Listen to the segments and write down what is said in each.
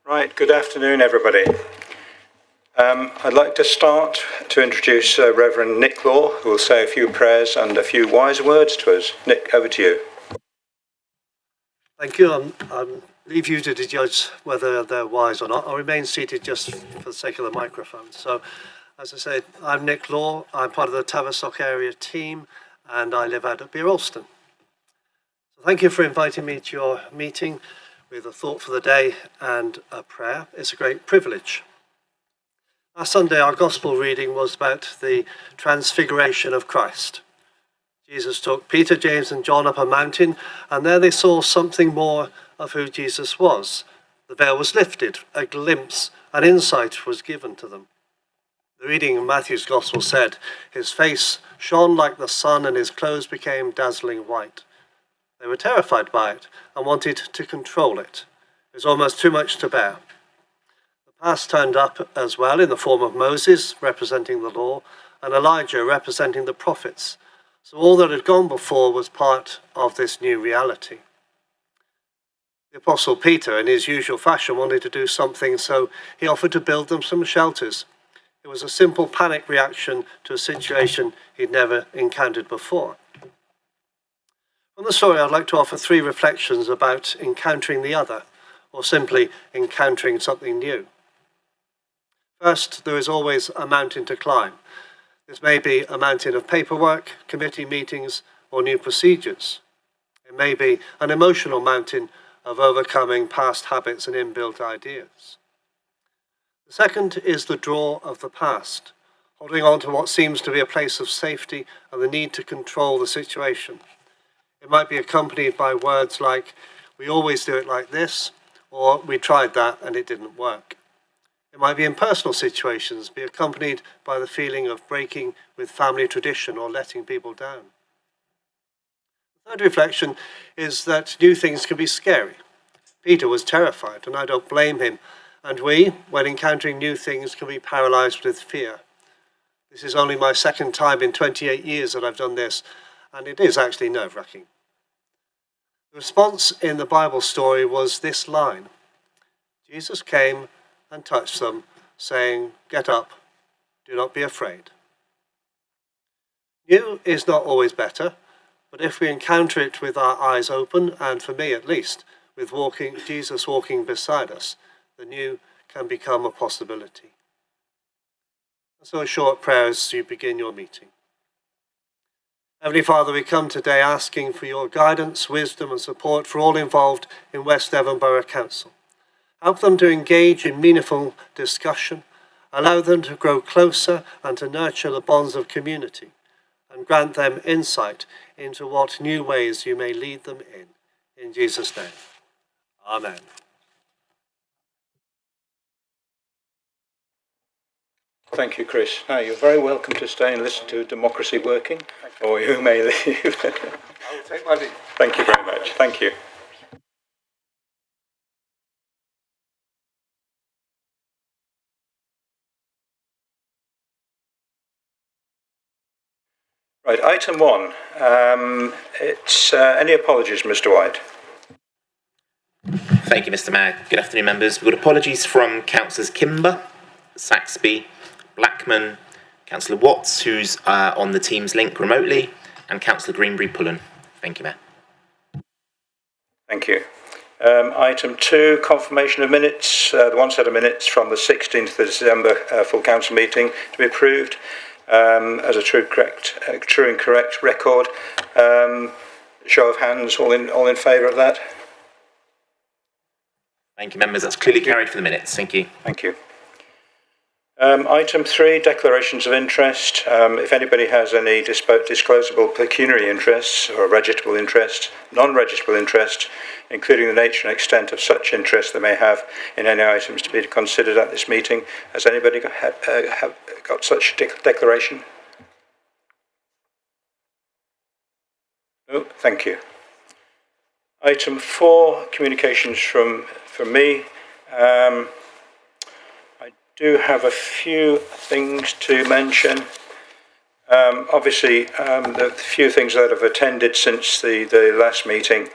Right, good afternoon, everybody. I'd like to start to introduce Reverend Nick Law, who will say a few prayers and a few wise words to us. Nick, over to you. Thank you. I'll leave you to judge whether they're wise or not. I'll remain seated just for the sake of the microphone. So, as I said, I'm Nick Law. I'm part of the Tavistock area team, and I live out at Beer Alston. So thank you for inviting me to your meeting with a thought for the day and a prayer. It's a great privilege. Last Sunday, our gospel reading was about the transfiguration of Christ. Jesus took Peter, James, and John up a mountain, and there they saw something more of who Jesus was. The veil was lifted, a glimpse, an insight was given to them. The reading in Matthew's gospel said, his face shone like the sun and his clothes became dazzling white. They were terrified by it and wanted to control it. It was almost too much to bear. The past turned up as well in the form of Moses, representing the law, and Elijah, representing the prophets. So all that had gone before was part of this new reality. The Apostle Peter, in his usual fashion, wanted to do something, so he offered to build them some shelters. It was a simple panic reaction to a situation he'd never encountered before. From the story, I'd like to offer 3 reflections about encountering the other, or simply encountering something new. First, there is always a mountain to climb. This may be a mountain of paperwork, committee meetings, or new procedures. It may be an emotional mountain of overcoming past habits and inbuilt ideas. The second is the draw of the past, holding on to what seems to be a place of safety and the need to control the situation. It might be accompanied by words like, we always do it like this, or we tried that and it didn't work. It might be in personal situations, be accompanied by the feeling of breaking with family tradition or letting people down. The third reflection is that new things can be scary. Peter was terrified, and I don't blame him. And we, when encountering new things, can be paralyzed with fear. This is only my second time in 28 years that I've done this, and it is actually nerve-wracking. The response in the Bible story was this line. Jesus came and touched them, saying, get up, do not be afraid. New is not always better, but if we encounter it with our eyes open, and for me at least, with Jesus walking beside us, the new can become a possibility. So a short prayer as you begin your meeting. Heavenly Father, we come today asking for your guidance, wisdom and support for all involved in West Devon Borough Council. Help them to engage in meaningful discussion, allow them to grow closer and to nurture the bonds of community, and grant them insight into what new ways you may lead them in. In Jesus' name, amen. Thank you, Chris. Now, you're very welcome to stay and listen to Democracy Working, or you may leave. I will take my leave. Thank you very much. Thank you. Right, item 1. It's any apologies, Mr. White? Thank you, Mr. Mayor. Good afternoon, members. We've got apologies from Councillors Kimber, Saxby, Blackman, Councillor Watts, who's on the Teams link remotely, and Councillor Greenbury-Pullen. Thank you, Mayor. Thank you. Item 2, confirmation of minutes. The one set of minutes from the 16th of December full council meeting to be approved as a true and correct record. Show of hands, all in favour of that? Thank you, members. That's clearly carried for the minutes. Thank you. Thank you. Item 3, declarations of interest. If anybody has any disclosable pecuniary interests or registrable interests, non-registrable interests, including the nature and extent of such interest they may have in any items to be considered at this meeting, has anybody got such declaration? No, thank you. Item 4, communications from me. I do have a few things to mention. Obviously, the few things that I've attended since the last meeting,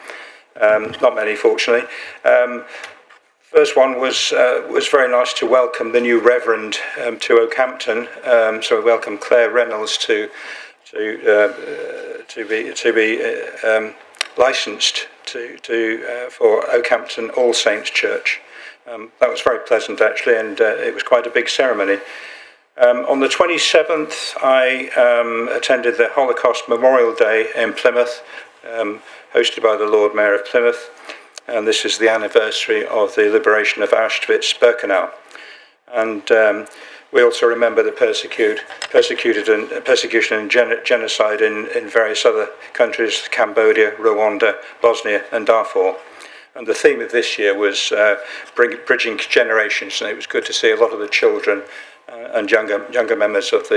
not many, fortunately. First one was very nice to welcome the new Reverend to Oakhampton. So we welcome Claire Reynolds to be licensed for Oakhampton All Saints Church. That was very pleasant actually, and it was quite a big ceremony. On the 27th, I attended the Holocaust Memorial Day in Plymouth, hosted by the Lord Mayor of Plymouth. And this is the anniversary of the liberation of Auschwitz-Birkenau. And we also remember the persecution and genocide in various other countries, Cambodia, Rwanda, Bosnia and Darfur. And the theme of this year was bridging generations, and it was good to see a lot of the children and younger members of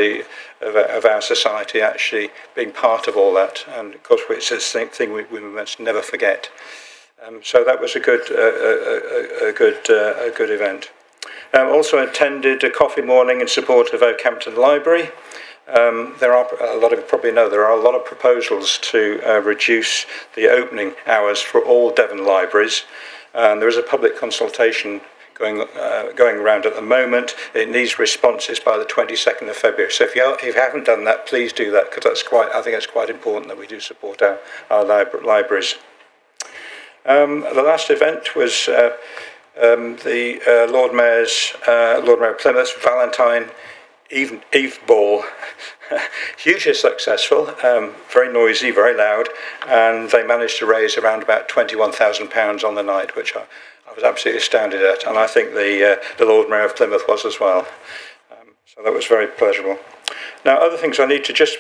our society actually being part of all that. And of course, it's a thing we must never forget. So that was a good event. Also attended a coffee morning in support of Oakhampton Library. There are a lot of you probably know there are a lot of proposals to reduce the opening hours for all Devon libraries. There is a public consultation going around at the moment. It needs responses by the 22nd of February. So if you haven't done that, please do that, because I think it's quite important that we do support our libraries. The last event was the Lord Mayor of Plymouth's Valentine Eve Ball. Hugely successful, very noisy, very loud, and they managed to raise around about £21,000 on the night, which I was absolutely astounded at, and I think the Lord Mayor of Plymouth was as well. So that was very pleasurable. Now, other things I need to just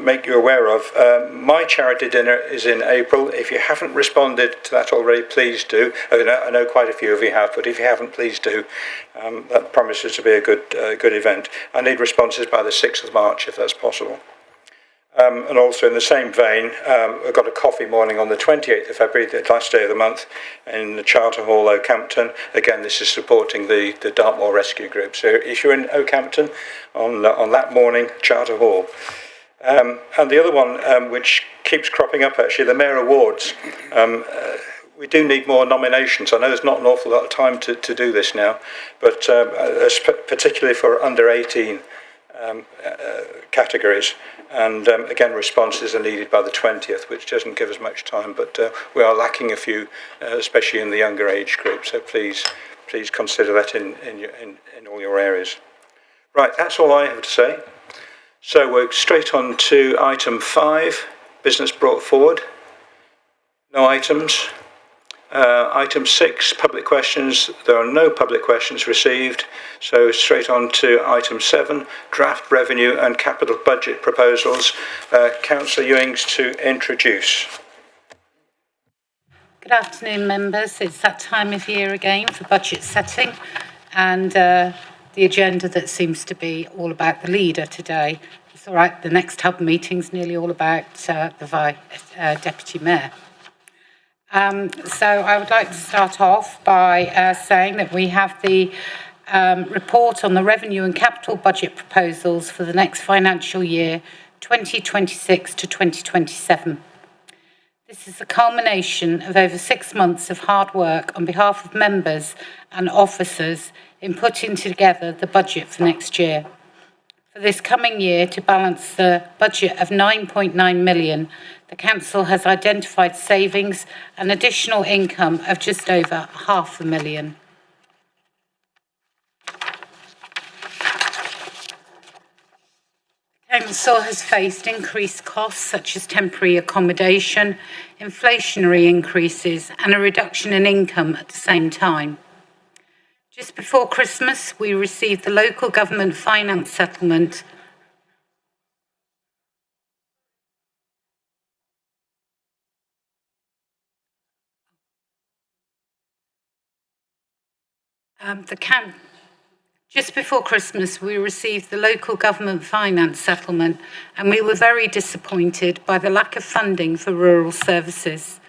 make you aware of. My charity dinner is in April. If you haven't responded to that already, please do. I know quite a few of you have, but if you haven't, please do. That promises to be a good event. I need responses by the 6th of March, if that's possible. And also in the same vein, we've got a coffee morning on the 28th of February, the last day of the month, in the Charter Hall, Oakhampton. Again, this is supporting the Dartmoor Rescue Group. So if you're in Oakhampton on that morning, Charter Hall. And the other one, which keeps cropping up actually, the Mayor Awards. We do need more nominations. I know there's not an awful lot of time to do this now, but particularly for under 18 categories. And again, responses are needed by the 20th, which doesn't give us much time, but we are lacking a few, especially in the younger age group. So please consider that in all your areas. Right, that's all I have to say. So we're straight on to item 5, business brought forward. No items. Item 6, public questions. There are no public questions received. So straight on to item 7, draft revenue and capital budget proposals. Councillor Ewings to introduce. Good afternoon, members. It's that time of year again for budget setting, and the agenda that seems to be all about the leader today. It's all right, the next hub meeting's nearly all about the Deputy Mayor. So I would like to start off by saying that we have the report on the revenue and capital budget proposals for the next financial year, 2026 to 2027. This is the culmination of over 6 months of hard work on behalf of members and officers in putting together the budget for next year. For this coming year, to balance the budget of 9.9 million, the Council has identified savings and additional income of just over £500,000. Council has faced increased costs such as temporary accommodation, inflationary increases and a reduction in income at the same time. Just before Christmas, we received the local government finance settlement Just before Christmas, we received the local government finance settlement, and we were very disappointed by the lack of funding for rural services.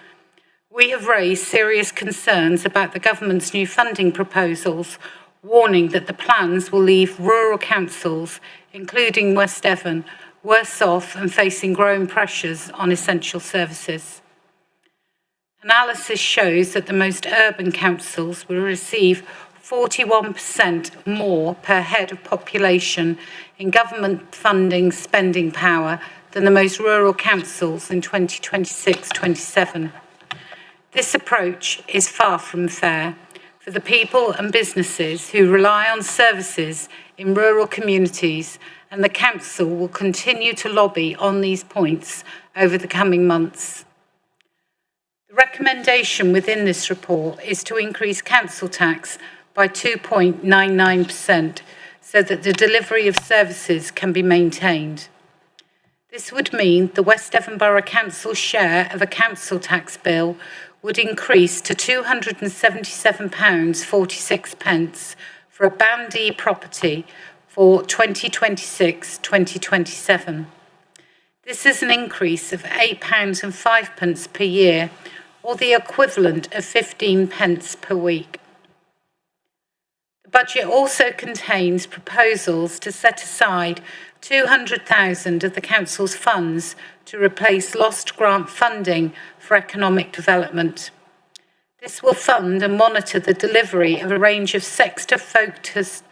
We have raised serious concerns about the government's new funding proposals, warning that the plans will leave rural councils, including West Devon, worse off and facing growing pressures on essential services. Analysis shows that the most urban councils will receive 41% more per head of population in government funding spending power than the most rural councils in 2026-27. This approach is far from fair for the people and businesses who rely on services in rural communities, and the council will continue to lobby on these points over the coming months. The recommendation within this report is to increase council tax by 2.99% so that the delivery of services can be maintained. This would mean the West Devon Borough Council's share of a council tax bill would increase to £277.46 for a Band D property for 2026-2027. This is an increase of £8.05 per year, or the equivalent of 15 pence per week. The budget also contains proposals to set aside £200,000 of the council's funds to replace lost grant funding for economic development. This will fund and monitor the delivery of a range of sector-focused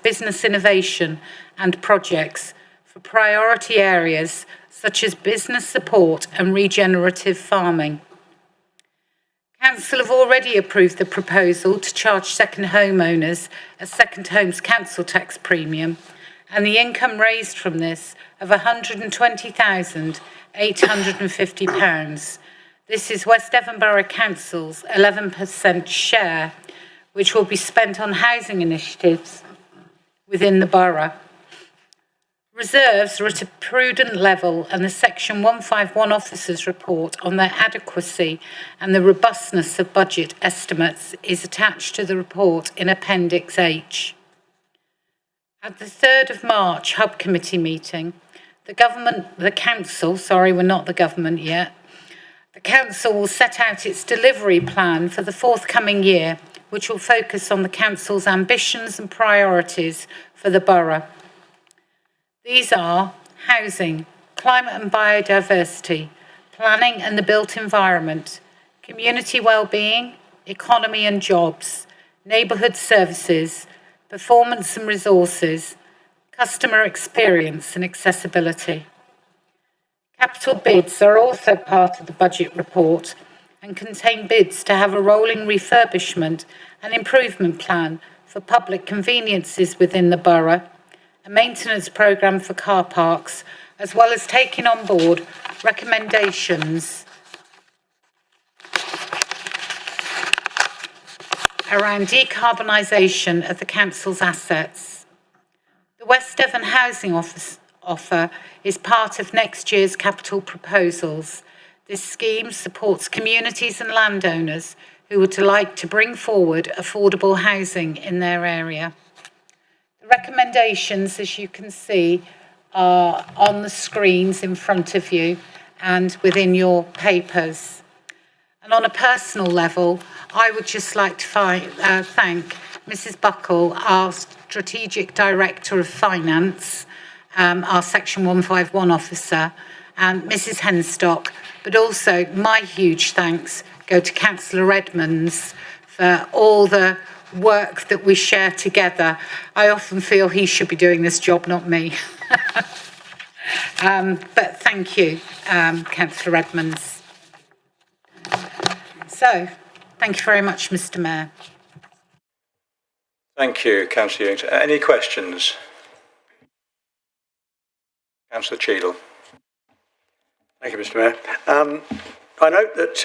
business innovation and projects for priority areas such as business support and regenerative farming. Council have already approved the proposal to charge second homeowners a second home's council tax premium, and the income raised from this of £120,850. This is West Devon Borough Council's 11% share, which will be spent on housing initiatives within the borough. Reserves are at a prudent level, and the Section 151 officers' report on their adequacy and the robustness of budget estimates is attached to the report in Appendix H. At the 3rd of March Hub Committee meeting, the council will set out its delivery plan for the forthcoming year, which will focus on the council's ambitions and priorities for the borough. These are housing, climate and biodiversity, planning and the built environment, community well-being, economy and jobs, neighbourhood services, performance and resources, customer experience and accessibility. Capital bids are also part of the budget report and contain bids to have a rolling refurbishment and improvement plan for public conveniences within the borough, a maintenance programme for car parks, as well as taking on board recommendations around decarbonisation of the council's assets. The West Devon Housing offer is part of next year's capital proposals. This scheme supports communities and landowners who would like to bring forward affordable housing in their area. The recommendations, as you can see, are on the screens in front of you and within your papers. And on a personal level, I would just like to thank Mrs. Buckle, our Strategic Director of Finance, our Section 151 officer, and Mrs. Henstock, but also my huge thanks go to Councillor Edmonds for all the work that we share together. I often feel he should be doing this job, not me. But thank you, Councillor Edmonds. So, thank you very much, Mr. Mayor. Thank you, Councillor Ewington. Any questions? Councillor Cheadle. Thank you, Mr. Mayor. I note that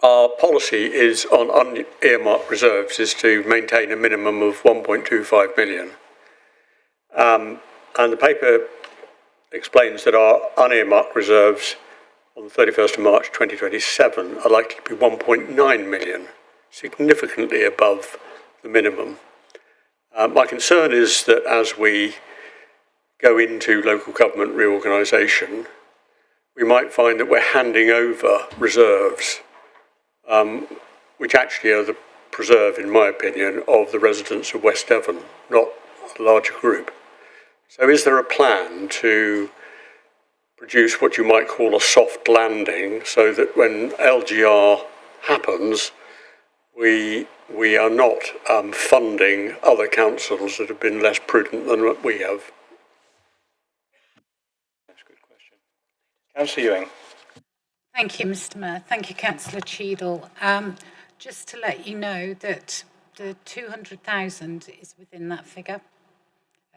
our policy is on unearmarked reserves is to maintain a minimum of 1.25 million. And the paper explains that our unearmarked reserves on the 31st of March 2027 are likely to be 1.9 million, significantly above the minimum. My concern is that as we go into local government reorganisation, we might find that we're handing over reserves, which actually are the preserve, in my opinion, of the residents of West Devon, not a larger group. So is there a plan to produce what you might call a soft landing, so that when LGR happens, we are not funding other councils that have been less prudent than what we have. That's a good question. Councillor Ewing. Thank you, Mr. Mayor. Thank you, Councillor Cheadle. Just to let you know that the 200,000 is within that figure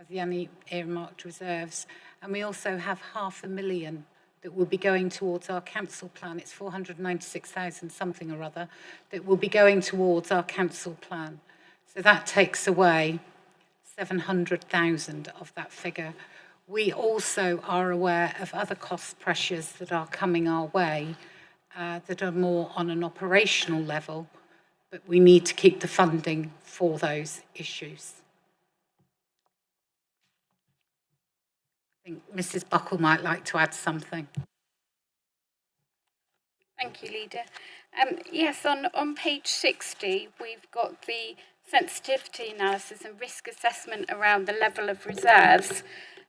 of the unearmarked reserves, and we also have 500,000 that will be going towards our council plan. It's 496,000 something or other that will be going towards our council plan. So that takes away 700,000 of that figure. We also are aware of other cost pressures that are coming our way that are more on an operational level, but we need to keep the funding for those issues. I think Mrs. Buckle might like to add something. Thank you, Leader. Yes, on page 60, we've got the sensitivity analysis and risk assessment around the level of reserves.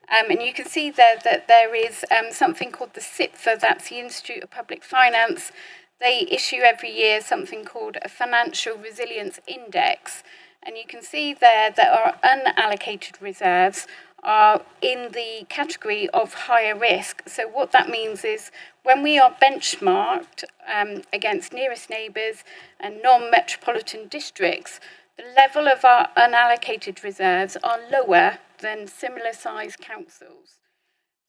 And you can see there that there is something called the SIPFA, that's the Institute of Public Finance. They issue every year something called a Financial Resilience Index. And you can see there that our unallocated reserves are in the category of higher risk. So what that means is when we are benchmarked against nearest neighbours and non-metropolitan districts, the level of our unallocated reserves are lower than similar sized councils.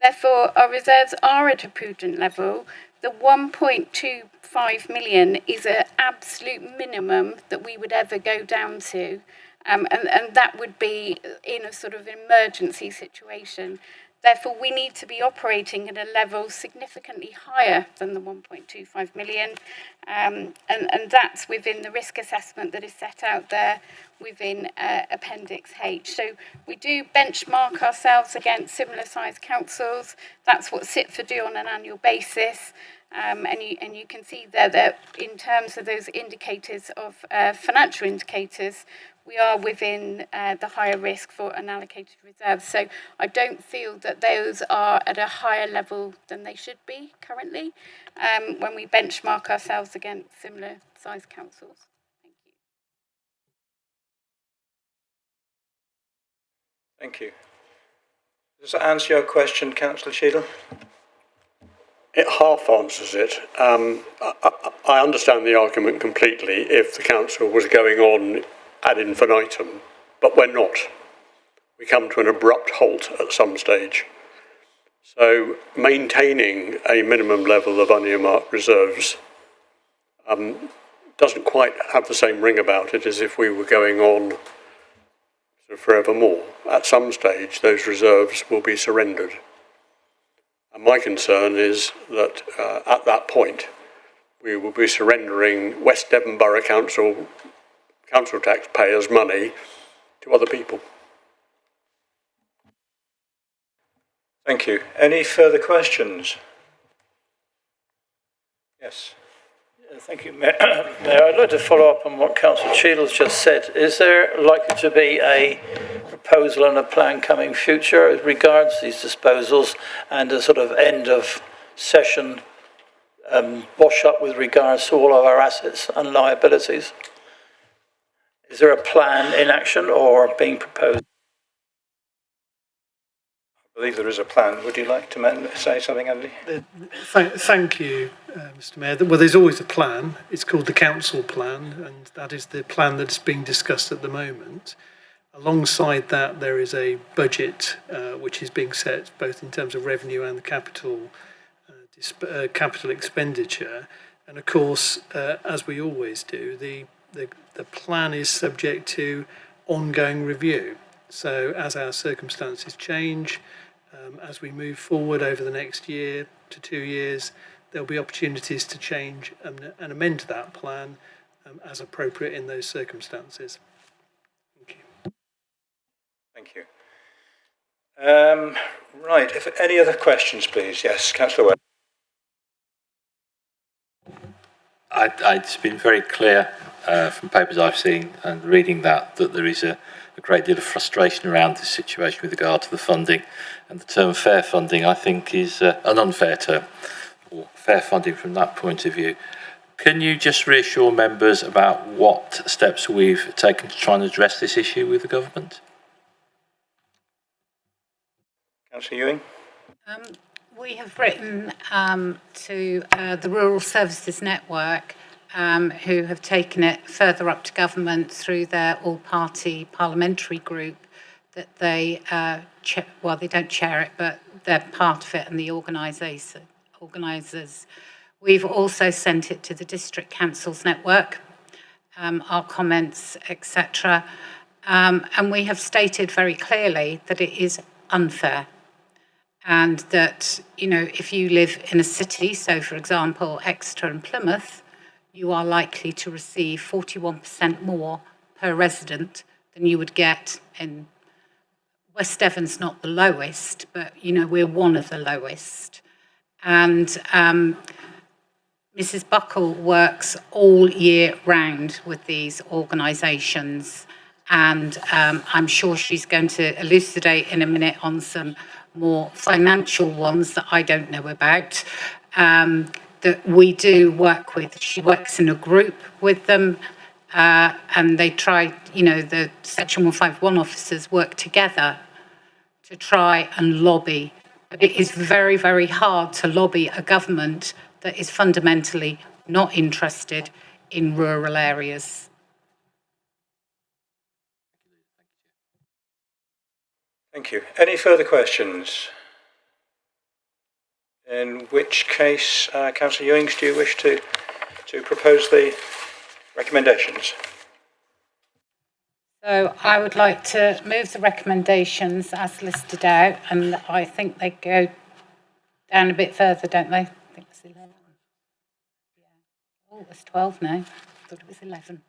Therefore, our reserves are at a prudent level. The 1.25 million is an absolute minimum that we would ever go down to. And that would be in a sort of emergency situation. Therefore, we need to be operating at a level significantly higher than the 1.25 million. And that's within the risk assessment that is set out there within Appendix H. So we do benchmark ourselves against similar sized councils. That's what SIPFA do on an annual basis. And you can see there that in terms of those indicators of financial indicators, we are within the higher risk for unallocated reserves. So I don't feel that those are at a higher level than they should be currently when we benchmark ourselves against similar sized councils. Thank you. Thank you. Does that answer your question, Councillor Cheadle? It half answers it. I understand the argument completely if the council was going on ad infinitum, but we're not. We come to an abrupt halt at some stage. So maintaining a minimum level of unearmarked reserves doesn't quite have the same ring about it as if we were going on sort of forevermore. At some stage, those reserves will be surrendered. And my concern is that at that point, we will be surrendering West Devon Borough Council taxpayers' money to other people. Thank you. Any further questions? Yes. Thank you, Mayor. I'd like to follow up on what Councillor Cheadle's just said. Is there likely to be a proposal and a plan coming future as regards these disposals and a sort of end of session wash up with regards to all of our assets and liabilities? Is there a plan in action or being proposed? I believe there is a plan. Would you like to say something, Andy? Thank you, Mr. Mayor. Well, there's always a plan. It's called the council plan, and that is the plan that's being discussed at the moment. Alongside that, there is a budget which is being set both in terms of revenue and the capital expenditure. And of course, as we always do, the plan is subject to ongoing review. So as our circumstances change, as we move forward over the next year to 2 years, there'll be opportunities to change and amend that plan as appropriate in those circumstances. Thank you. Thank you. Right, if any other questions, please? Yes, Councillor Webb. It's been very clear from papers I've seen and reading that there is a great deal of frustration around this situation with regard to the funding. And the term fair funding, I think, is an unfair term, or fair funding from that point of view. Can you just reassure members about what steps we've taken to try and address this issue with the government? Councillor Ewing? We have written to the Rural Services Network, who have taken it further up to government through their all-party parliamentary group, that they, they don't chair it, but they're part of it and the organisers. We've also sent it to the District Councils Network, our comments, etc. And we have stated very clearly that it is unfair. And that, you know, if you live in a city, so for example, Exeter and Plymouth, you are likely to receive 41% more per resident than you would get in West Devon's not the lowest, but, you know, we're one of the lowest. And Mrs. Buckle works all year round with these organisations. And I'm sure she's going to elucidate in a minute on some more financial ones that I don't know about, that we do work with. She works in a group with them, and they try, you know, the Section 151 officers work together to try and lobby. But it is very, very hard to lobby a government that is fundamentally not interested in rural areas. Thank you. Any further questions? In which case, Councillor Ewings, do you wish to propose the recommendations? So I would like to move the recommendations as listed out, and I think they go down a bit further, don't they? I think it's 11. Yeah. Oh, it's 12 now. I thought it was 11.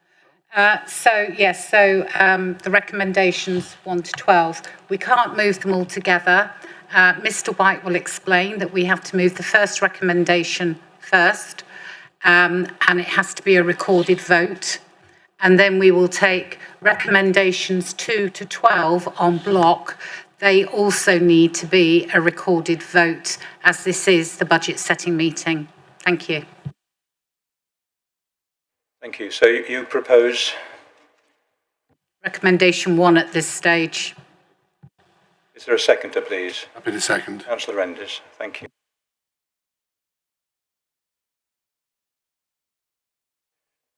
The recommendations 1 to 12, we can't move them all together. Mr. White will explain that we have to move the first recommendation first, and it has to be a recorded vote. And then we will take recommendations 2 to 12 en bloc. They also need to be a recorded vote, as this is the budget setting meeting. Thank you. Thank you. So you propose? Recommendation 1 at this stage. Is there a seconder, please? Happy to second. Councillor Renders. Thank you.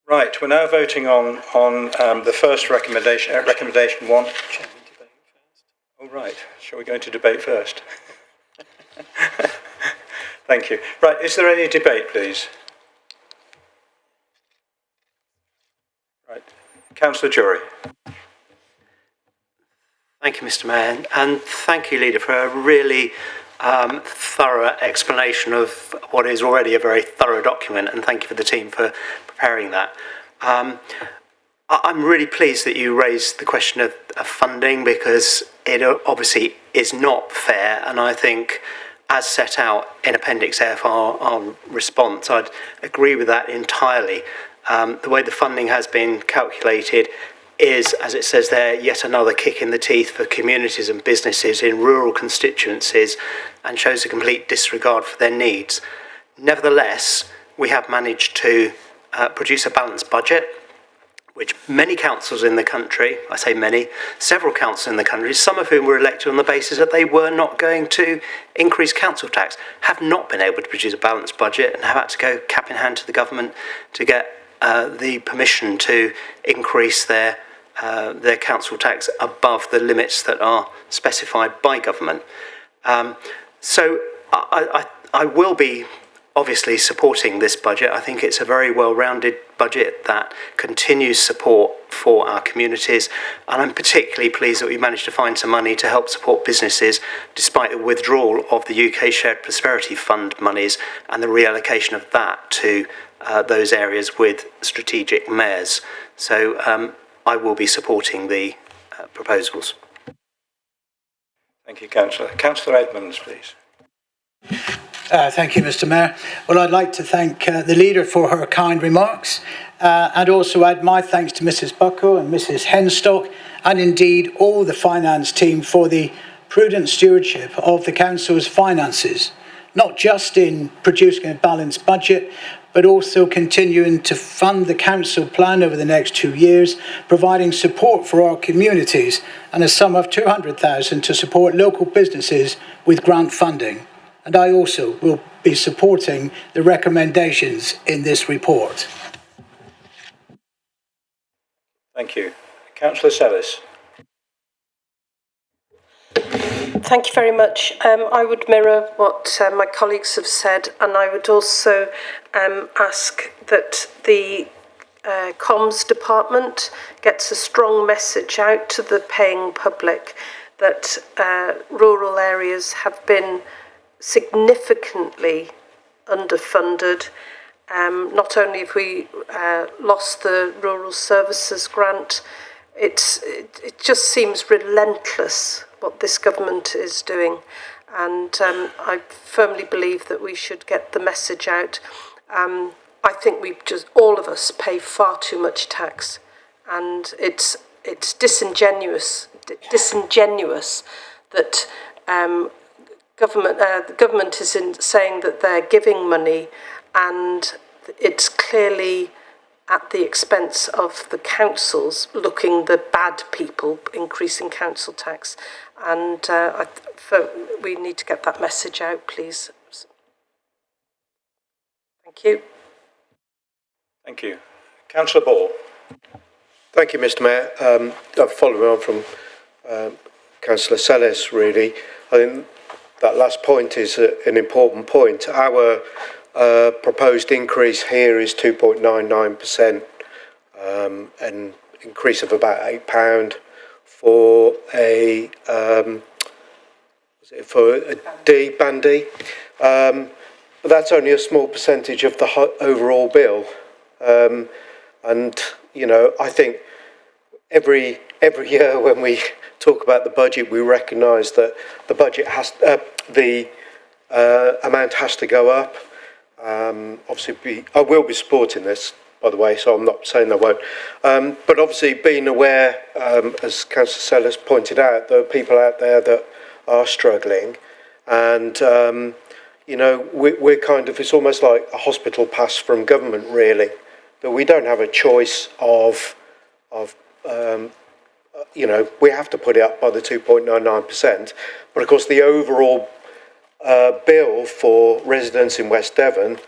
Right, we're now voting on the first recommendation, recommendation 1. Oh, right. Shall we go into debate first? Thank you. Right, is there any debate, please? Right. Councillor Jury. Thank you, Mr. Mayor, and thank you, Leader, for a really thorough explanation of what is already a very thorough document, and thank you for the team for preparing that. I'm really pleased that you raised the question of funding, because it obviously is not fair, and I think, as set out in Appendix F, our response, I'd agree with that entirely. The way the funding has been calculated is, as it says there, yet another kick in the teeth for communities and businesses in rural constituencies, and shows a complete disregard for their needs. Nevertheless, we have managed to produce a balanced budget, which many councils in the country, I say many, several councils in the country, some of whom were elected on the basis that they were not going to increase council tax, have not been able to produce a balanced budget and have had to go cap in hand to the government to get the permission to increase their council tax above the limits that are specified by government. So I will be obviously supporting this budget. I think it's a very well-rounded budget that continues support for our communities, and I'm particularly pleased that we managed to find some money to help support businesses despite the withdrawal of the UK Shared Prosperity Fund monies and the reallocation of that to those areas with strategic mayors. So I will be supporting the proposals. Thank you, Councillor. Councillor Edmonds, please. Thank you, Mr. Mayor. Well, I'd like to thank the leader for her kind remarks and also add my thanks to Mrs. Bucko and Mrs. Henstock and indeed all the finance team for the prudent stewardship of the Council's finances, not just in producing a balanced budget, but also continuing to fund the Council plan over the next 2 years, providing support for our communities and a sum of $200,000 to support local businesses with grant funding. And I also will be supporting the recommendations in this report. Thank you. Councillor Sellis. Thank you very much. I would mirror what my colleagues have said, and I would also ask that the comms department gets a strong message out to the paying public that rural areas have been significantly underfunded. Not only have we lost the Rural Services Grant, it just seems relentless what this government is doing. And I firmly believe that we should get the message out. I think all of us pay far too much tax, and it's disingenuous that the government is saying that they're giving money, and it's clearly at the expense of the councils looking the bad people, increasing council tax. And we need to get that message out, please. Thank you. Thank you. Councillor Ball. Thank you, Mr. Mayor. Following on from Councillor Sellis, really, I think that last point is an important point. Our proposed increase here is 2.99%, an increase of about £8 for a D, Band D. But that's only a small percentage of the overall bill. And, you know, I think every year when we talk about the budget, we recognise that the budget amount has to go up. Obviously, I will be supporting this, by the way, so I'm not saying I won't. But obviously, being aware, as Councillor Sellis pointed out, there are people out there that are struggling, and you know, we're kind of, it's almost like a hospital pass from government, really, that we don't have a choice of you know, we have to put it up by the 2.99%. But of course, the overall bill for residents in West Devon,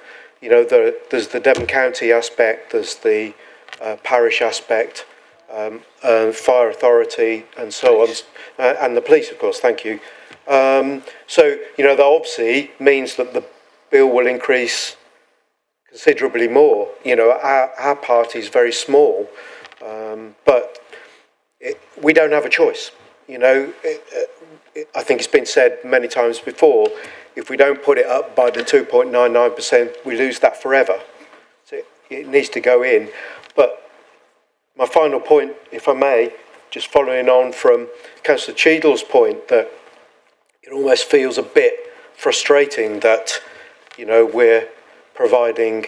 you know, there's the Devon County aspect, there's the parish aspect, fire authority, and so on, and the police, of course. Thank you. So, you know, that obviously means that the bill will increase considerably more. You know, our party is very small, but we don't have a choice. You know, I think it's been said many times before, if we don't put it up by the 2.99%, we lose that forever. So it needs to go in. But my final point, if I may, just following on from Councillor Cheadle's point, that it almost feels a bit frustrating that, you know, we're providing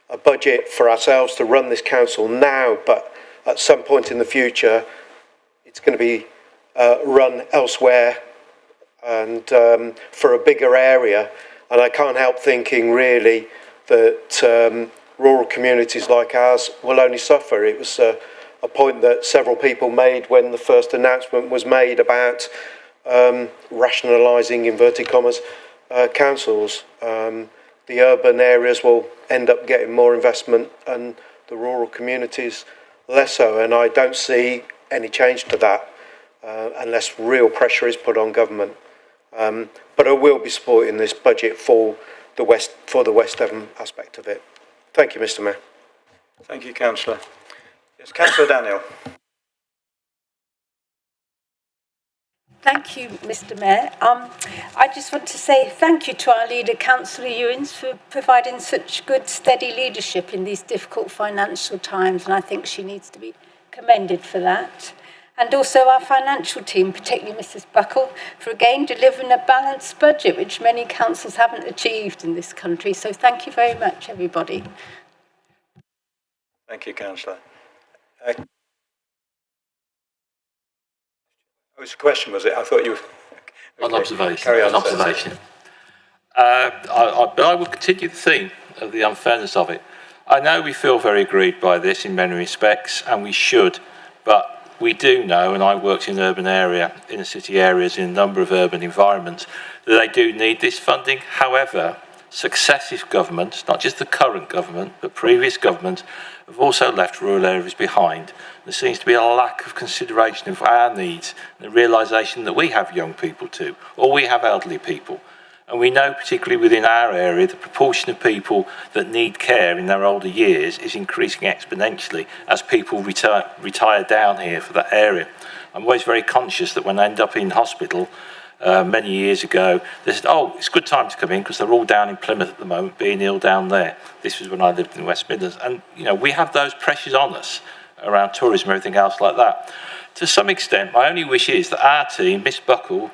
a budget for ourselves to run this council now, but at some point in the future, it's going to be run elsewhere and for a bigger area. And I can't help thinking, really, that rural communities like ours will only suffer. It was a point that several people made when the first announcement was made about rationalising, inverted commas, councils. The urban areas will end up getting more investment and the rural communities less so. And I don't see any change to that unless real pressure is put on government. But I will be supporting this budget for the West Devon aspect of it. Thank you, Mr. Mayor. Thank you, Councillor. Yes, Councillor Daniel. Thank you, Mr. Mayor. I just want to say thank you to our leader, Councillor Ewins, for providing such good, steady leadership in these difficult financial times, and I think she needs to be commended for that. and also our financial team, particularly Mrs Buckle, for again delivering a balanced budget, which many councils haven't achieved in this country. So thank you very much, everybody. Thank you, Councillor. It was a question, was it? I thought you were... Okay. An observation. Carry on. An observation. I will continue the theme of the unfairness of it. I know we feel very aggrieved by this in many respects, and we should, but we do know, and I worked in urban area, inner city areas, in a number of urban environments, that they do need this funding. However, successive governments, not just the current government, but previous governments, have also left rural areas behind. There seems to be a lack of consideration of our needs, and the realisation that we have young people too, or we have elderly people. And we know, particularly within our area, the proportion of people that need care in their older years is increasing exponentially as people retire down here for that area. I'm always very conscious that when I end up in hospital, many years ago, they said, oh, it's a good time to come in because they're all down in Plymouth at the moment, being ill down there. This was when I lived in West Midlands. And, you know, we have those pressures on us around tourism and everything else like that. To some extent, my only wish is that our team, Miss Buckle,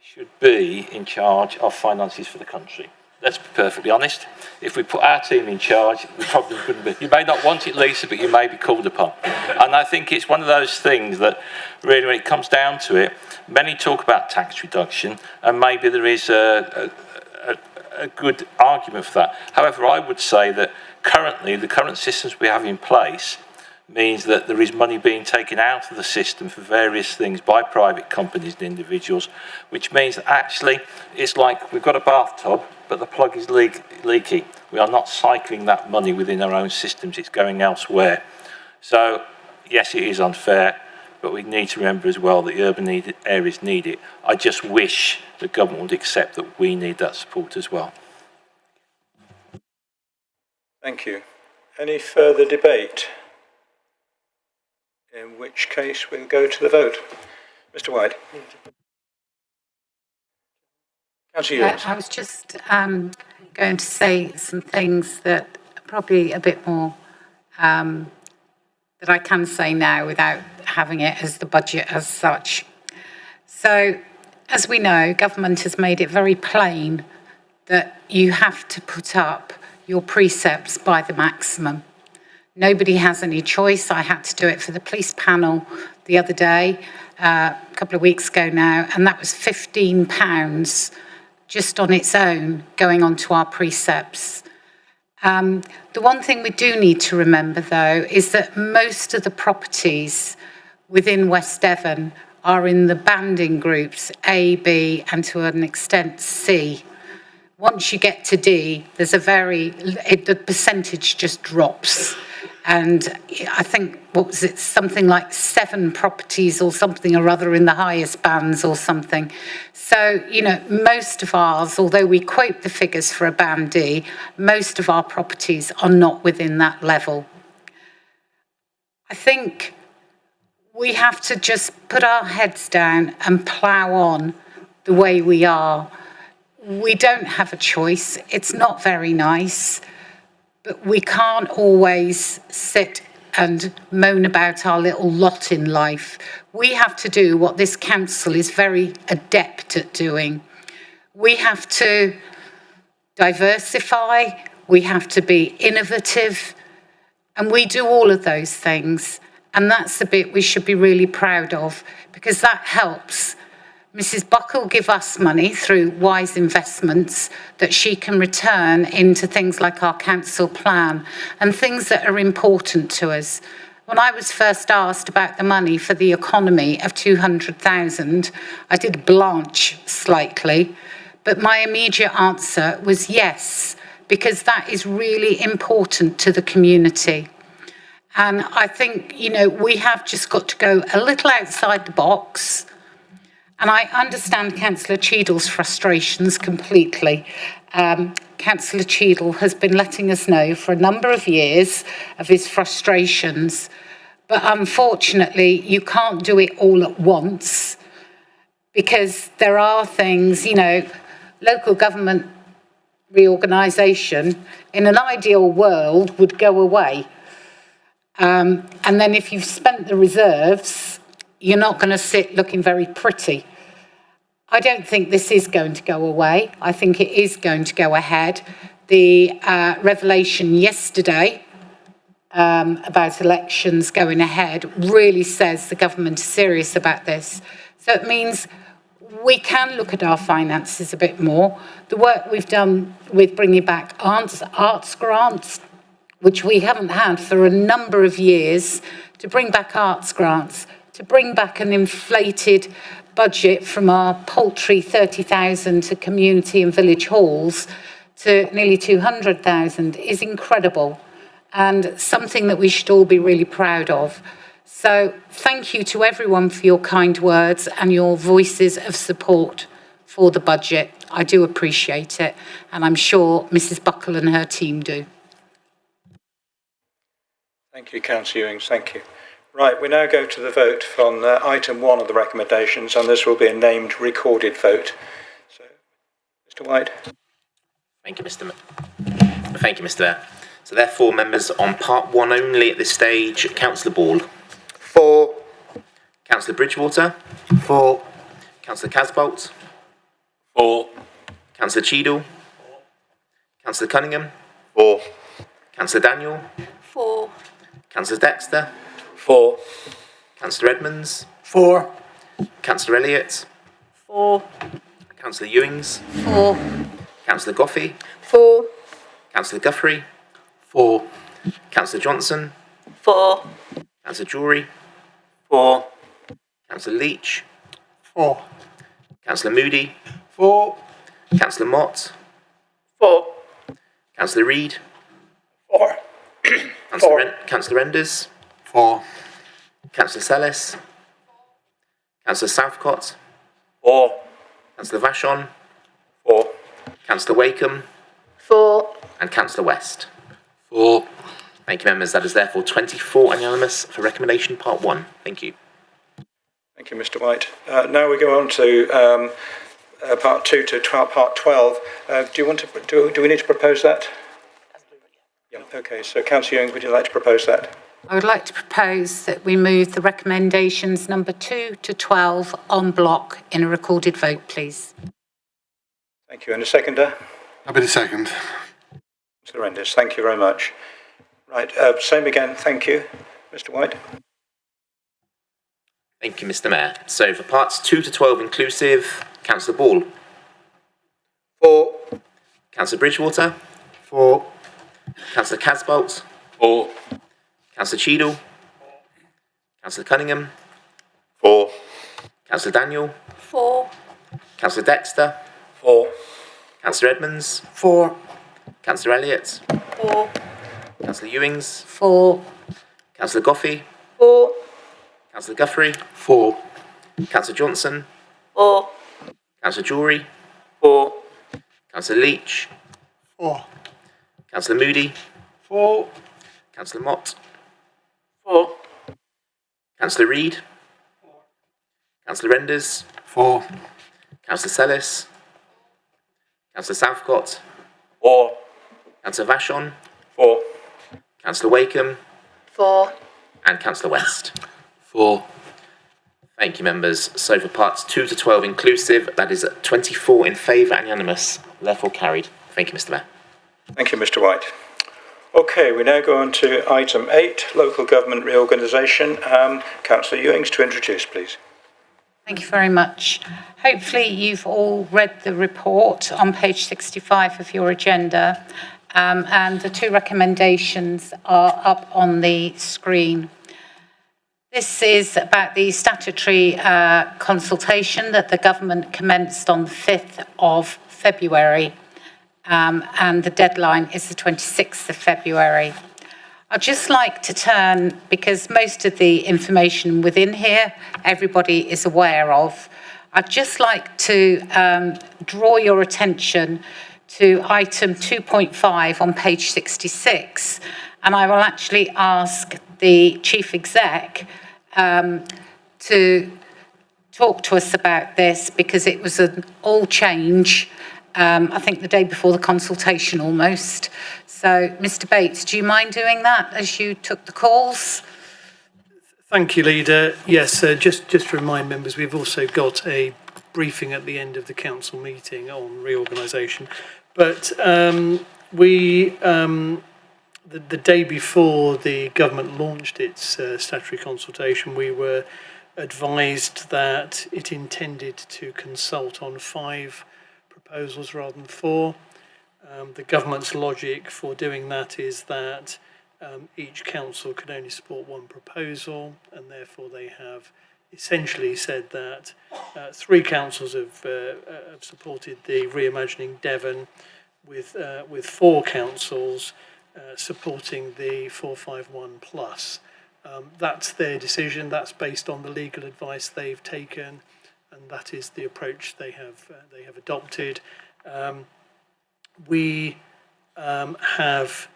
should be in charge of finances for the country. Let's be perfectly honest. If we put our team in charge, we probably wouldn't be. You may not want it, Lisa, but you may be called upon. And I think it's one of those things that really, when it comes down to it, many talk about tax reduction, and maybe there is a good argument for that. However, I would say that currently, the current systems we have in place means that there is money being taken out of the system for various things by private companies and individuals, which means that actually it's like we've got a bathtub, but the plug is leaky. We are not cycling that money within our own systems, it's going elsewhere. So, yes, it is unfair, but we need to remember as well that the urban areas need it. I just wish the government would accept that we need that support as well. Thank you. Any further debate? In which case we'll go to the vote. Mr. White. Councillor Ewens. I was just going to say some things that are probably a bit more that I can say now without having it as the budget as such. So, as we know, government has made it very plain that you have to put up your precepts by the maximum. Nobody has any choice. I had to do it for the police panel the other day, a couple of weeks ago now, and that was £15 just on its own going onto our precepts. The one thing we do need to remember, though, is that most of the properties within West Devon are in the banding groups A, B, and to an extent C. Once you get to D, there's the percentage just drops. And I think, what was it, something like 7 properties or something or other in the highest bands or something. So, you know, most of ours, although we quote the figures for a band D, most of our properties are not within that level. I think we have to just put our heads down and plough on the way we are. We don't have a choice. It's not very nice. But we can't always sit and moan about our little lot in life. We have to do what this council is very adept at doing. We have to diversify, we have to be innovative, and we do all of those things. And that's the bit we should be really proud of, because that helps Mrs. Buckle give us money through wise investments that she can return into things like our council plan and things that are important to us. When I was first asked about the money for the economy of 200,000, I did blanch slightly, but my immediate answer was yes, because that is really important to the community. And I think, you know, we have just got to go a little outside the box. And I understand Councillor Cheadle's frustrations completely. Councillor Cheadle has been letting us know for a number of years of his frustrations, but unfortunately you can't do it all at once, because there are things, you know, local government reorganisation in an ideal world would go away. And then if you've spent the reserves, you're not going to sit looking very pretty. I don't think this is going to go away. I think it is going to go ahead. The revelation yesterday about elections going ahead really says the government is serious about this. So it means we can look at our finances a bit more. The work we've done with bringing back arts grants, which we haven't had for a number of years, to bring back arts grants, to bring back an inflated budget from our paltry 30,000 to community and village halls to nearly 200,000 is incredible and something that we should all be really proud of. So thank you to everyone for your kind words and your voices of support for the budget. I do appreciate it, and I'm sure Mrs. Buckle and her team do. Thank you, Councillor Ewings. Thank you. Right, we now go to the vote on item 1 of the recommendations, and this will be a named recorded vote. So, Mr. White. Thank you, Mr. Mayor. So therefore, members, on part 1 only at this stage, Councillor Ball. For. Councillor Bridgewater. For. Councillor Casbolt. For. Councillor Cheadle. Councillor Cunningham. For. Councillor Daniel. For. Councillor Dexter. For. Councillor Edmonds. For. Councillor Elliott. For. Councillor Ewings. For. Councillor Goffey. For. Councillor Guthrie. For. Councillor Johnson. For. Councillor Drury. For. Councillor Leach. For. Councillor Moody. For. Councillor Mott. For. Councillor Reid. For. Councillor Enders. For. Councillor Sellis. Councillor Southcott. For. Councillor Vashon. For. Councillor Wakeham. For. And Councillor West. For. Thank you, members. That is therefore 24 unanimous for recommendation part 1. Thank you. Thank you, Mr. White. Now we go on to part 2 to part 12. Do we need to propose that? Yeah. Okay. So, Councillor Ewing, would you like to propose that? I would like to propose that we move the recommendations number 2 to 12 en bloc in a recorded vote, please. Thank you. And a seconder? I'll be the second. Mr. Enders, thank you very much. Right, same again, thank you. Mr. White? Thank you, Mr. Mayor. So for parts 2 to 12 inclusive, Councillor Ball. For. Councillor Bridgewater. For. Councillor Casbolt. For. Councillor Cheadle. Councillor Cunningham. For. Councillor Daniel. For. Councillor Dexter. For. Councillor Edmonds. For. Councillor Elliott. For. Councillor Ewings. For. Councillor Goffey. For. Councillor Guthrie. For. Councillor Johnson. For. Councillor Drury. For. Councillor Leach. For. Councillor Moody. For. Councillor Mott. For. Councillor Reid. Councillor Enders. For. Councillor Sellis. Councillor Southcott. For. Councillor Vashon. For. Councillor Wakeham. For. And Councillor West. For. Thank you, members. So for parts 2 to 12 inclusive, that is 24 in favour and unanimous. Therefore carried. Thank you, Mr. Mayor. Thank you, Mr. White. Okay, we now go on to item 8, local government reorganisation. Councillor Ewings to introduce, please. Thank you very much. Hopefully you've all read the report on page 65 of your agenda, and the 2 recommendations are up on the screen. This is about the statutory consultation that the government commenced on the 5th of February, and the deadline is the 26th of February. I'd just like to turn, because most of the information within here, everybody is aware of, I'd just like to draw your attention to item 2.5 on page 66, and I will actually ask the Chief Exec to talk to us about this, because it was an all change, I think the day before the consultation almost. So, Mr. Bates, do you mind doing that as you took the calls? Thank you, Leader. Yes, just to remind members, we've also got a briefing at the end of the council meeting on reorganisation. But the day before the government launched its statutory consultation, we were advised that it intended to consult on 5 proposals rather than 4. The government's logic for doing that is that each council could only support 1 proposal, and therefore they have essentially said that 3 councils have supported the Reimagining Devon, with 4 councils supporting the 451 plus. That's their decision. That's based on the legal advice they've taken, and that is the approach they have adopted. We have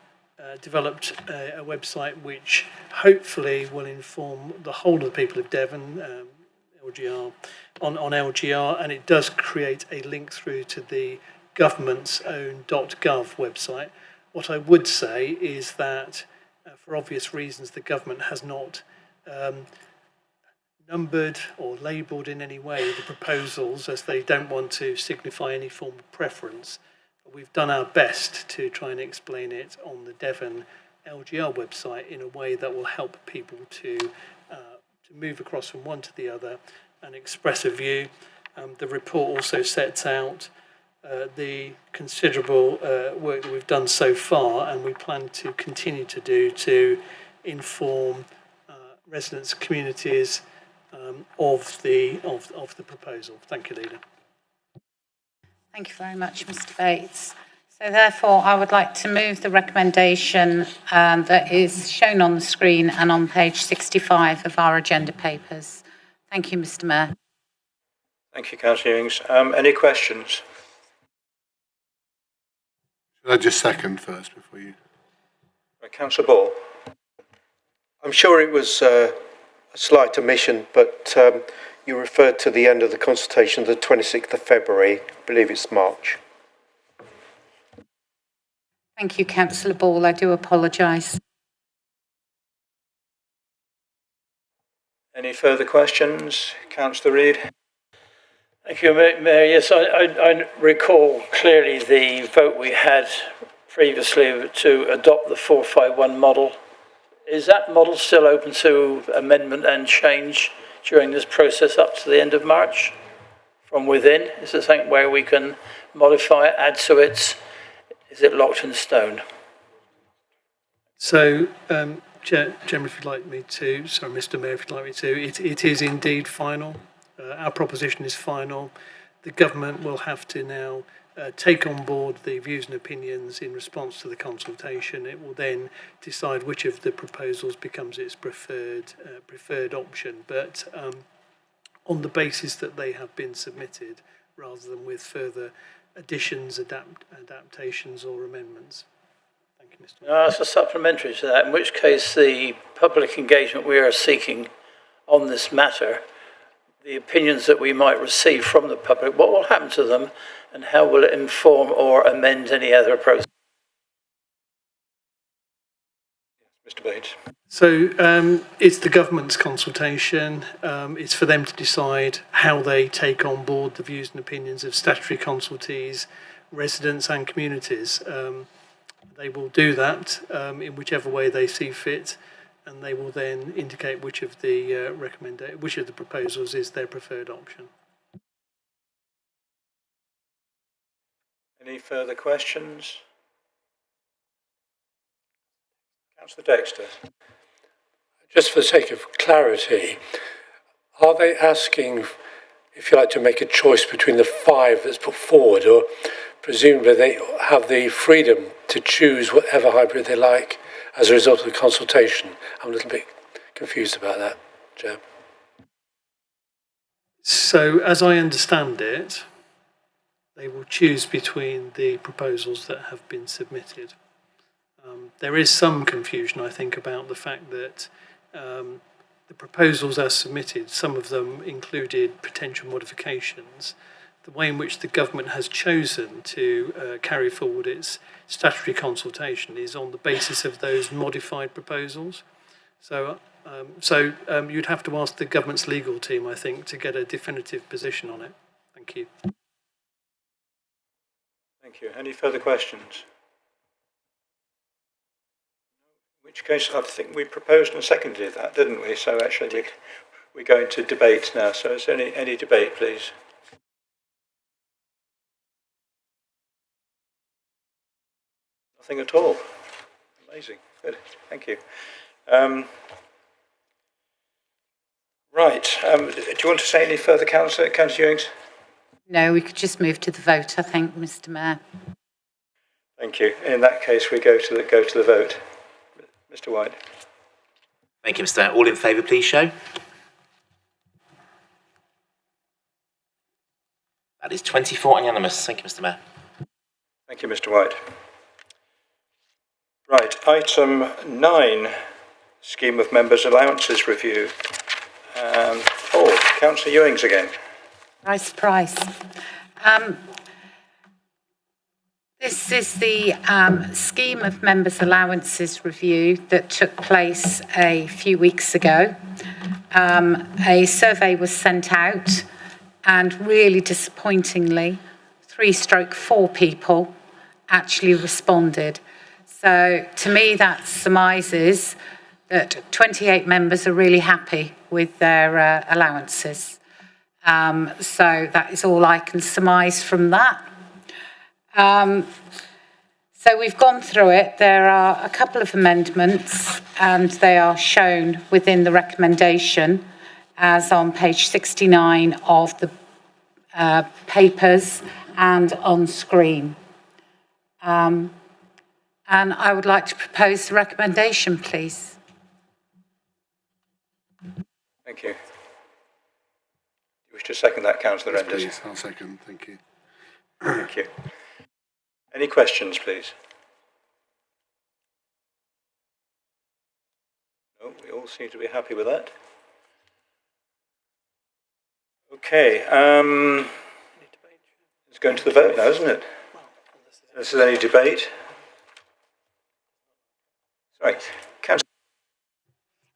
developed a website which hopefully will inform the whole of the people of Devon, LGR, on LGR, and it does create a link through to the government's own .gov website. What I would say is that, for obvious reasons, the government has not numbered or labelled in any way the proposals, as they don't want to signify any form of preference. But we've done our best to try and explain it on the Devon LGR website in a way that will help people to move across from one to the other and express a view. The report also sets out the considerable work that we've done so far, and we plan to continue to do to inform residents, communities of the proposal. Thank you, Leader. Thank you very much, Mr. Bates. So therefore, I would like to move the recommendation that is shown on the screen and on page 65 of our agenda papers. Thank you, Mr. Mayor. Thank you, Councillor Ewings. Any questions? Should I just second first before you? Councillor Ball. I'm sure it was a slight omission, but you referred to the end of the consultation, the 26th of February. I believe it's March. Thank you, Councillor Ball. I do apologise. Any further questions? Councillor Reid. Thank you, Mayor. Yes, I recall clearly the vote we had previously to adopt the 451 model. Is that model still open to amendment and change during this process up to the end of March from within? Is it something where we can modify it, add to it? Is it locked in stone? So, Chairman, if you'd like me to, sorry, Mr. Mayor, if you'd like me to, it is indeed final. Our proposition is final. The government will have to now take on board the views and opinions in response to the consultation. It will then decide which of the proposals becomes its preferred option, but on the basis that they have been submitted, rather than with further additions, adaptations or amendments. Thank you, Mr. That's a supplementary to that, in which case the public engagement we are seeking on this matter, the opinions that we might receive from the public, what will happen to them and how will it inform or amend any other process? Mr. Bates. So it's the government's consultation. It's for them to decide how they take on board the views and opinions of statutory consultees, residents and communities. They will do that in whichever way they see fit, and they will then indicate which of the which of the proposals is their preferred option. Any further questions? Councillor Dexter. Just for the sake of clarity, are they asking, if you like, to make a choice between the 5 that's put forward, or presumably they have the freedom to choose whatever hybrid they like as a result of the consultation? I'm a little bit confused about that, Chair. So, as I understand it, they will choose between the proposals that have been submitted. There is some confusion, I think, about the fact that the proposals as submitted, some of them included potential modifications. The way in which the government has chosen to carry forward its statutory consultation is on the basis of those modified proposals. So So you'd have to ask the government's legal team, I think, to get a definitive position on it. Thank you. Thank you. Any further questions? In which case, I think we proposed and seconded that, didn't we? So actually, we're going to debate now. So is there any debate, please? Nothing at all. Amazing. Good. Thank you. Right. Do you want to say any further, Councillor Ewings? No, we could just move to the vote, I think, Mr. Mayor. Thank you. In that case, we go to the vote. Mr. White. Thank you, Mr. Mayor. All in favour, please show. That is 24 unanimous. Thank you, Mr. Mayor. Thank you, Mr. White. Right, item 9, Scheme of Members' Allowances Review. Councillor Ewings again. Price. This is the Scheme of Members' Allowances Review that took place a few weeks ago. A survey was sent out, and really disappointingly, 3/4 people actually responded. So to me, that surmises that 28 members are really happy with their allowances. So that is all I can surmise from that. So we've gone through it. There are a couple of amendments, and they are shown within the recommendation as on page 69 of the papers and on screen. And I would like to propose the recommendation, please. Thank you. You wish to second that, Councillor Renders? Please, I'll second. Thank you. Thank you. Any questions, please? No, we all seem to be happy with that. Okay, it's going to the vote now, isn't it? Is there any debate? Sorry, Councillor.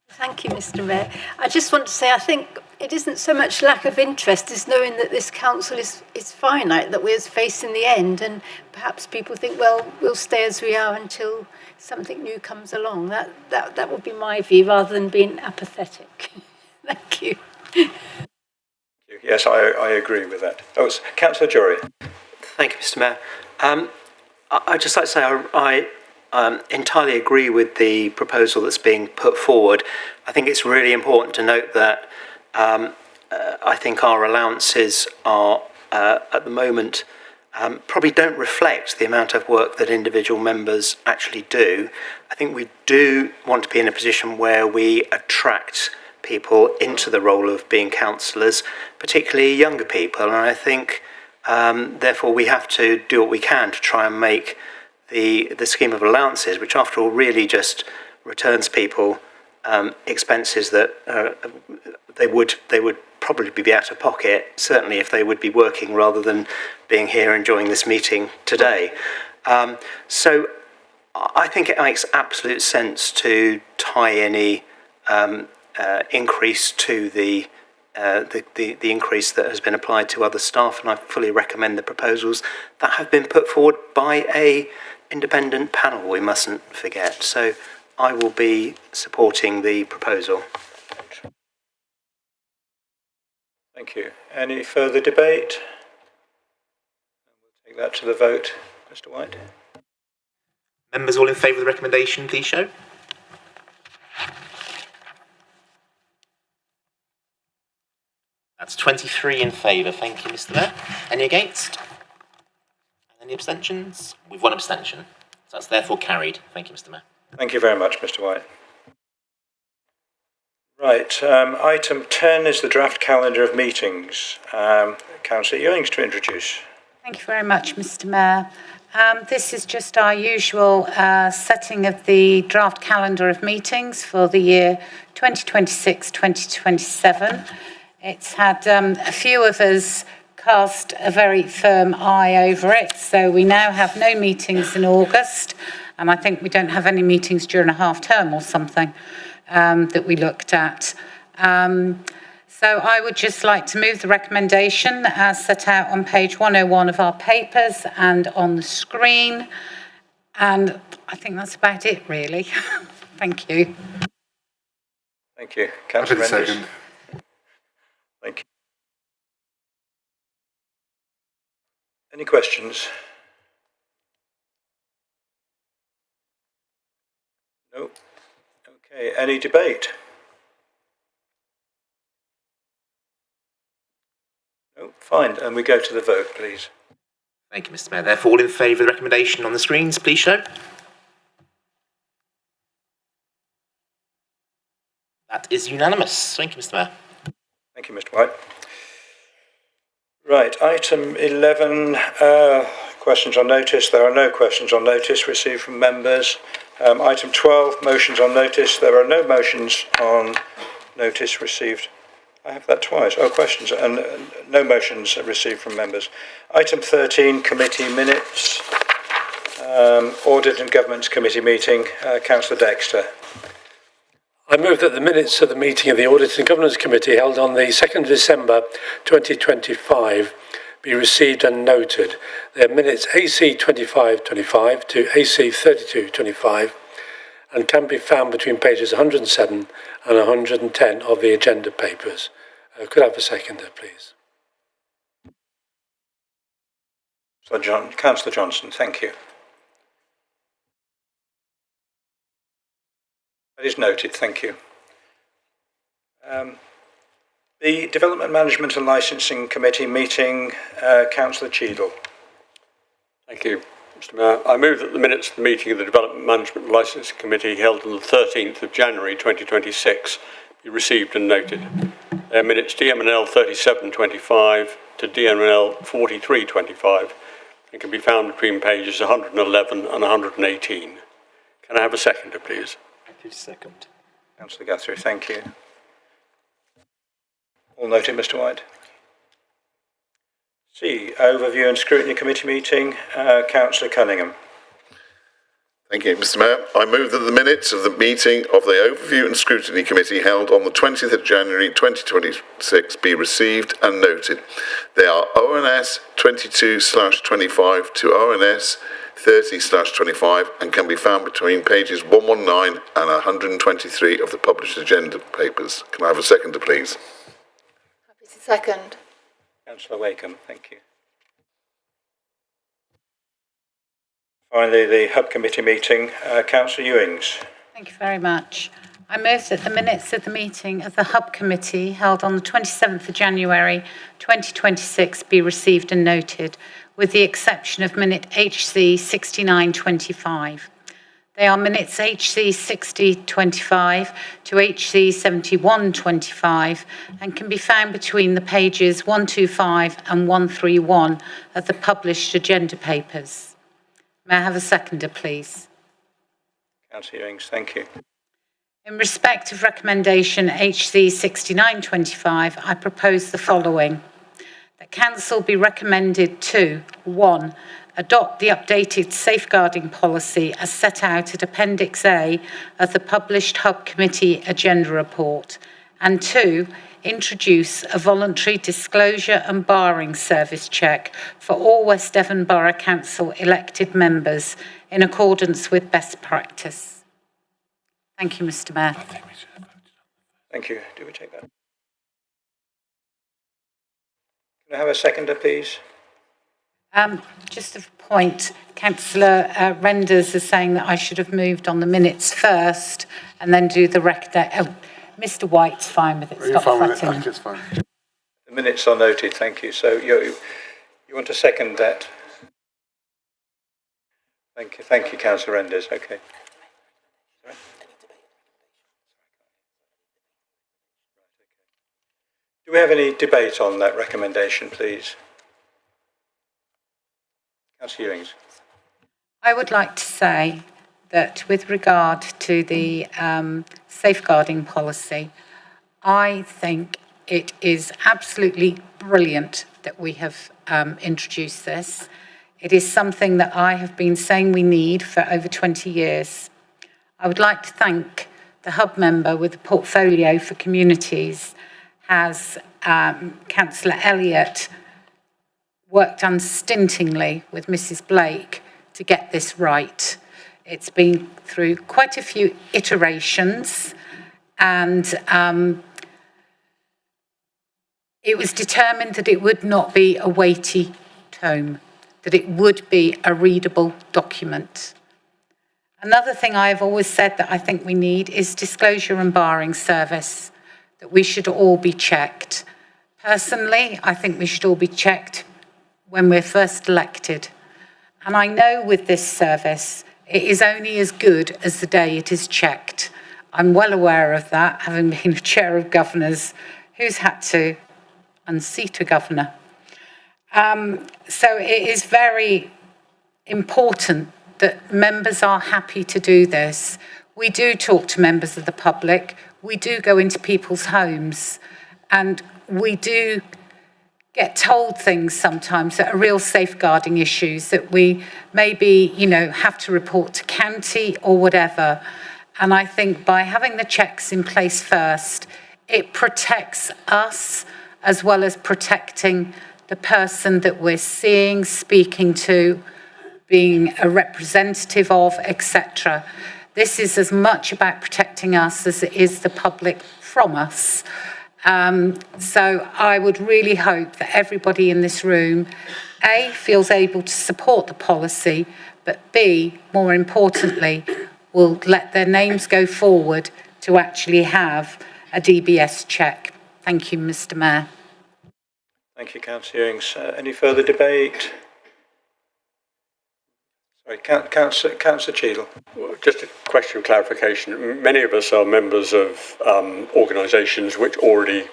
Thank you, Mr. Mayor. I just want to say I think it isn't so much lack of interest as knowing that this council is finite, that we're facing the end, and perhaps people think, well, we'll stay as we are until something new comes along. That would be my view, rather than being apathetic. Thank you. Yes, I agree with that. Oh, it's Councillor Jory. Thank you, Mr. Mayor. I'd just like to say I entirely agree with the proposal that's being put forward. I think it's really important to note that I think our allowances are, at the moment, probably don't reflect the amount of work that individual members actually do. I think we do want to be in a position where we attract people into the role of being councillors, particularly younger people. And I think, therefore, we have to do what we can to try and make the scheme of allowances, which after all really just returns people expenses that they would probably be out of pocket, certainly if they would be working rather than being here enjoying this meeting today. So I think it makes absolute sense to tie any increase to the increase that has been applied to other staff, and I fully recommend the proposals that have been put forward by a independent panel, we mustn't forget. So I will be supporting the proposal. Thank you. Any further debate? We'll take that to the vote. Mr. White. Members all in favour of the recommendation, please show. That's 23 in favour. Thank you, Mr. Mayor. Any against? Any abstentions? We've one abstention. So that's therefore carried. Thank you, Mr. Mayor. Thank you very much, Mr. White. Right, item 10 is the draft calendar of meetings. Councillor Ewings to introduce. Thank you very much, Mr. Mayor. This is just our usual setting of the draft calendar of meetings for the year 2026-2027. It's had a few of us cast a very firm eye over it, so we now have no meetings in August, and I think we don't have any meetings during a half term or something. that we looked at. So I would just like to move the recommendation as set out on page 101 of our papers and on the screen. And I think that's about it, really. Thank you. Thank you. Councillor Renders. Second. Thank you. Any questions? No. Okay. Any debate? No. Fine. And we go to the vote, please. Thank you, Mr. Mayor. Therefore, all in favour of the recommendation on the screens, please show. That is unanimous. Thank you, Mr. Mayor. Thank you, Mr. White. Right, item 11, questions on notice. There are no questions on notice received from members. Item 12, motions on notice. There are no motions on notice received. I have that twice. Oh, questions and no motions received from members. Item 13, committee minutes. Audit and Governance Committee meeting. Councillor Dexter. I move that the minutes of the meeting of the Audit and Governance Committee held on the 2nd of December 2025 be received and noted. They are minutes AC 2525 to AC 3225 and can be found between pages 107 and 110 of the agenda papers. Could I have a seconder, please? So Councillor Johnson, thank you. That is noted, thank you. The Development Management and Licensing Committee meeting, Councillor Cheadle. Thank you, Mr. Mayor. I move that the minutes of the meeting of the Development Management and Licensing Committee held on the 13th of January 2026 be received and noted. They are minutes DMNL 3725 to DMNL 4325 and can be found between pages 111 and 118. Can I have a seconder, please? Second. Councillor Guthrie, thank you. All noted, Mr. White. C, Overview and Scrutiny Committee meeting, Councillor Cunningham. Thank you, Mr. Mayor. I move that the minutes of the meeting of the Overview and Scrutiny Committee held on the 20th of January 2026 be received and noted. They are ONS 22/25 to ONS 30/25 and can be found between pages 119 and 123 of the published agenda papers. Can I have a seconder, please? Happy to second. Councillor Wakeham, thank you. Finally, the Hub Committee meeting, Councillor Ewings. Thank you very much. I move that the minutes of the meeting of the Hub Committee held on the 27th of January 2026 be received and noted, with the exception of minute HC 6925. They are minutes HC 6025 to HC 7125 and can be found between the pages 125 and 131 of the published agenda papers. May I have a seconder, please? Councillor Ewings, thank you. In respect of recommendation HC 6925, I propose the following. That Council be recommended to 1. Adopt the updated safeguarding policy as set out at Appendix A of the published Hub Committee Agenda Report, and 2. Introduce a voluntary disclosure and barring service check for all West Devon Borough Council elected members in accordance with best practice. Thank you, Mr. Mayor. Thank you. Do we take that? Can I have a seconder, please? Just a point, Councillor Renders is saying that I should have moved on the minutes first and then do the Mr. White's fine with it. Stop fretting. It's fine. The minutes are noted, thank you. So you want to second that? Thank you, Councillor Renders. Okay. Sorry? Do we have any debate on that recommendation, please? Councillor Ewings. I would like to say that with regard to the safeguarding policy, I think it is absolutely brilliant that we have introduced this. It is something that I have been saying we need for over 20 years. I would like to thank the hub member with the portfolio for communities has Councillor Elliott worked unstintingly with Mrs. Blake to get this right. It's been through quite a few iterations, and it was determined that it would not be a weighty tome, that it would be a readable document. Another thing I've always said that I think we need is disclosure and barring service, that we should all be checked. Personally, I think we should all be checked when we're first elected. And I know with this service, it is only as good as the day it is checked. I'm well aware of that, having been a chair of governors who's had to unseat a governor. So it is very important that members are happy to do this. We do talk to members of the public. We do go into people's homes, and we do get told things sometimes that are real safeguarding issues that we maybe, have to report to county or whatever. And I think by having the checks in place first, it protects us as well as protecting the person that we're seeing, speaking to, being a representative of, etc. This is as much about protecting us as it is the public from us. So I would really hope that everybody in this room, A, feels able to support the policy, but B, more importantly, will let their names go forward to actually have a DBS check. Thank you, Mr. Mayor. Thank you, Councillor Ewings. Any further debate? Sorry, Councillor Cheadle. Just a question of clarification. Many of us are members of organisations which already,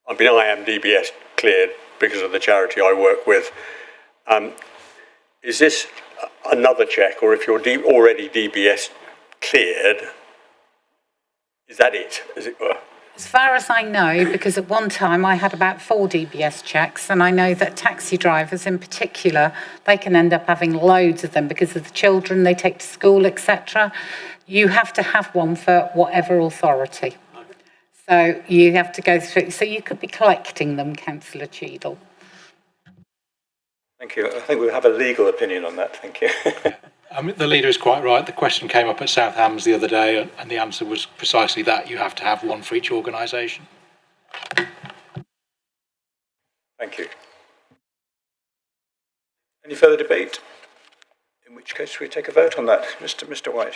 I am DBS cleared because of the charity I work with. Is this another check, or if you're already DBS cleared, is that it, as it were? As far as I know, because at one time I had about 4 DBS checks, and I know that taxi drivers in particular, they can end up having loads of them because of the children they take to school, etc. You have to have one for whatever authority. So you have to go through, so you could be collecting them, Councillor Cheadle. Thank you. I think we have a legal opinion on that. Thank you. The leader is quite right. The question came up at South Hams the other day, and the answer was precisely that. You have to have one for each organisation. Thank you. Any further debate? In which case we take a vote on that. Mr. White.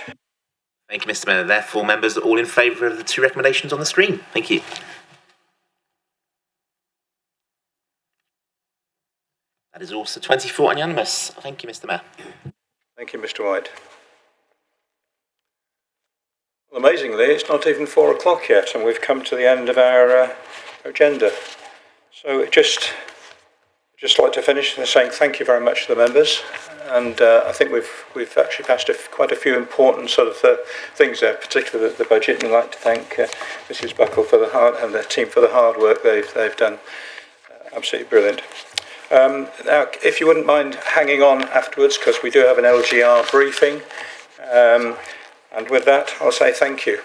Thank you, Mr. Mayor. Therefore, members are all in favour of the 2 recommendations on the screen. Thank you. That is also 24 unanimous. Thank you, Mr. Mayor. Thank you, Mr. White. Well, amazingly, it's not even 4 o'clock yet, and we've come to the end of our agenda. So just like to finish by saying thank you very much to the members, and I think we've actually passed quite a few important sort of things there, particularly the budget, and I'd like to thank Mrs. Buckle for and the team for the hard work they've done. Absolutely brilliant. Now, if you wouldn't mind hanging on afterwards, because we do have an LGR briefing, and with that, I'll say thank you.